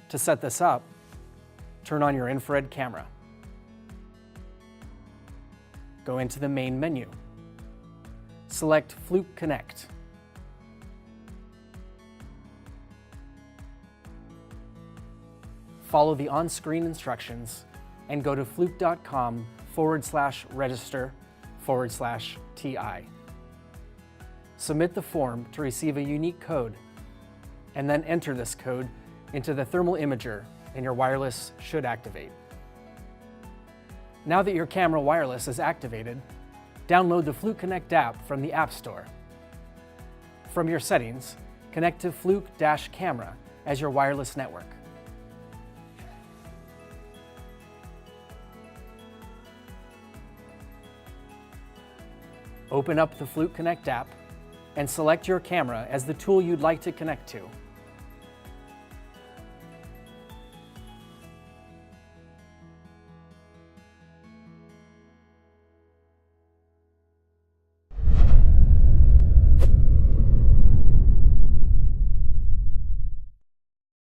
To set this up, turn on your infrared camera. Go into the main menu. Select Fluke Connect. Follow the on-screen instructions and go to fluke.com/register/TI. Submit the form to receive a unique code, and then enter this code into the thermal imager, and your wireless should activate. Now that your camera wireless is activated, download the Fluke Connect app from the App Store. From your settings, connect to Fluke-Camera as your wireless network. Open up the Fluke Connect app and select your camera as the tool you'd like to connect to.